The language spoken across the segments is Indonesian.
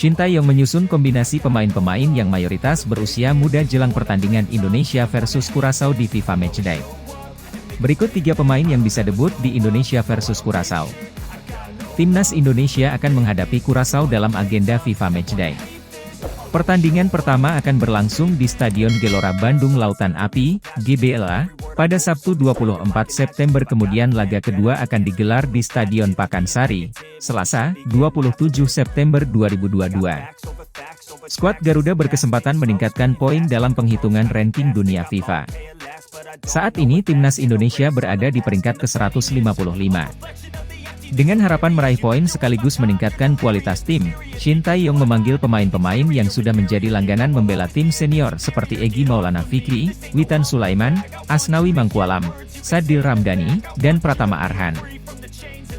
Shin Tae-yong menyusun kombinasi pemain-pemain yang mayoritas berusia muda jelang pertandingan Indonesia versus Curaçao di FIFA Matchday. Berikut 3 pemain yang bisa debut di Indonesia versus Curaçao. Timnas Indonesia akan menghadapi Curaçao dalam agenda FIFA Matchday. Pertandingan pertama akan berlangsung di Stadion Gelora Bandung Lautan Api, GBLA, pada Sabtu 24 September. Kemudian laga kedua akan digelar di Stadion Pakansari, Selasa, 27 September 2022. Skuad Garuda berkesempatan meningkatkan poin dalam penghitungan ranking dunia FIFA. Saat ini Timnas Indonesia berada di peringkat ke-155. Dengan harapan meraih poin sekaligus meningkatkan kualitas tim, Shin Tae-yong memanggil pemain-pemain yang sudah menjadi langganan membela tim senior seperti Egy Maulana Fikri, Witan Sulaiman, Asnawi Mangkualam, Sadil Ramdhani, dan Pratama Arhan.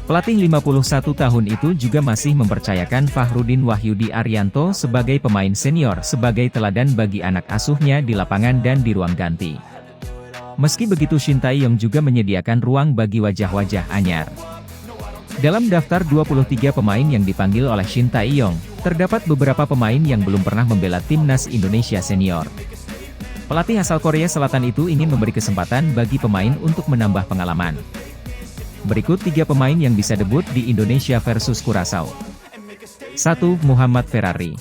Pelatih 51 tahun itu juga masih mempercayakan Fahrudin Wahyudi Arianto sebagai pemain senior sebagai teladan bagi anak asuhnya di lapangan dan di ruang ganti. Meski begitu Shin Tae-yong juga menyediakan ruang bagi wajah-wajah anyar. Dalam daftar 23 pemain yang dipanggil oleh Shin Tae-yong, terdapat beberapa pemain yang belum pernah membela timnas Indonesia senior. Pelatih asal Korea Selatan itu ingin memberi kesempatan bagi pemain untuk menambah pengalaman. Berikut 3 pemain yang bisa debut di Indonesia versus Curaçao. 1. Muhammad Ferrari.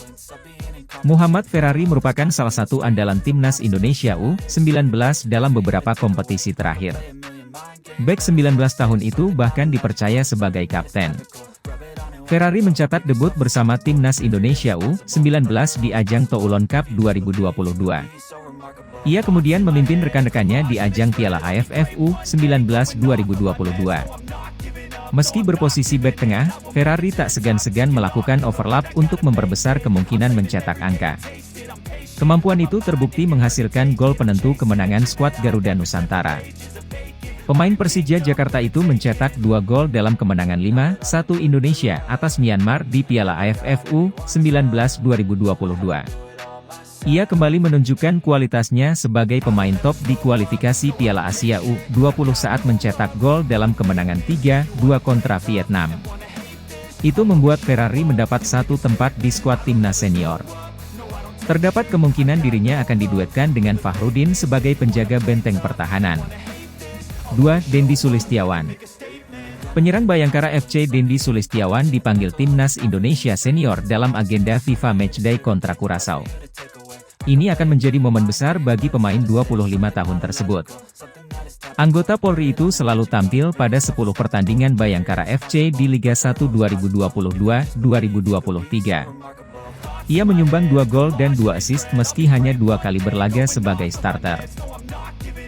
Muhammad Ferrari merupakan salah satu andalan timnas Indonesia U19 dalam beberapa kompetisi terakhir. Bek 19 tahun itu bahkan dipercaya sebagai kapten. Ferrari mencatat debut bersama timnas Indonesia U19 di ajang Toulon Cup 2022. Ia kemudian memimpin rekan-rekannya di ajang Piala AFF U19 2022. Meski berposisi bek tengah, Ferrari tak segan-segan melakukan overlap untuk memperbesar kemungkinan mencetak angka. Kemampuan itu terbukti menghasilkan gol penentu kemenangan skuad Garuda Nusantara. Pemain Persija Jakarta itu mencetak 2 gol dalam kemenangan 5-1 Indonesia atas Myanmar di Piala AFF U19 2022. Ia kembali menunjukkan kualitasnya sebagai pemain top di kualifikasi Piala Asia U20 saat mencetak gol dalam kemenangan 3-2 kontra Vietnam. Itu membuat Ferrari mendapat satu tempat di skuad timnas senior. Terdapat kemungkinan dirinya akan diduetkan dengan Fahrudin sebagai penjaga benteng pertahanan. 2. Dendi Sulistiawan. Penyerang Bayangkara FC Dendi Sulistiawan dipanggil timnas Indonesia senior dalam agenda FIFA Matchday kontra Curaçao. Ini akan menjadi momen besar bagi pemain 25 tahun tersebut. Anggota Polri itu selalu tampil pada 10 pertandingan Bayangkara FC di Liga 1 2022-2023. Ia menyumbang 2 gol dan 2 assist meski hanya 2 kali berlaga sebagai starter.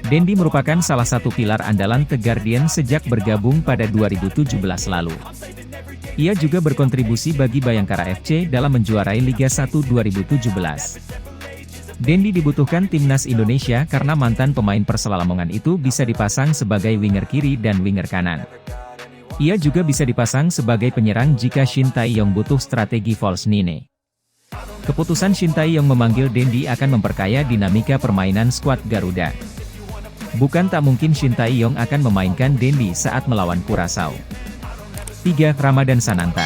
Dendi merupakan salah satu pilar andalan The Guardian sejak bergabung pada 2017 lalu. Ia juga berkontribusi bagi Bayangkara FC dalam menjuarai Liga 1 2017. Dendi dibutuhkan timnas Indonesia karena mantan pemain Persela Lamongan itu bisa dipasang sebagai winger kiri dan winger kanan. Ia juga bisa dipasang sebagai penyerang jika Shin Tae-yong butuh strategi false nine. Keputusan Shin Tae-yong memanggil Dendi akan memperkaya dinamika permainan skuad Garuda. Bukan tak mungkin Shin Tae-yong akan memainkan Dendi saat melawan Curaçao. 3. Ramadan Sananta.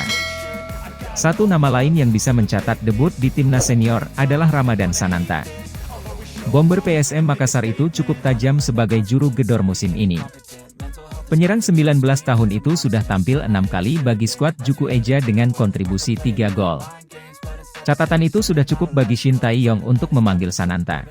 Satu nama lain yang bisa mencatat debut di timnas senior adalah Ramadan Sananta. Bomber PSM Makassar itu cukup tajam sebagai juru gedor musim ini. Penyerang 19 tahun itu sudah tampil 6 kali bagi skuad Juku Eja dengan kontribusi 3 gol. Catatan itu sudah cukup bagi Shin Tae-yong untuk memanggil Sananta.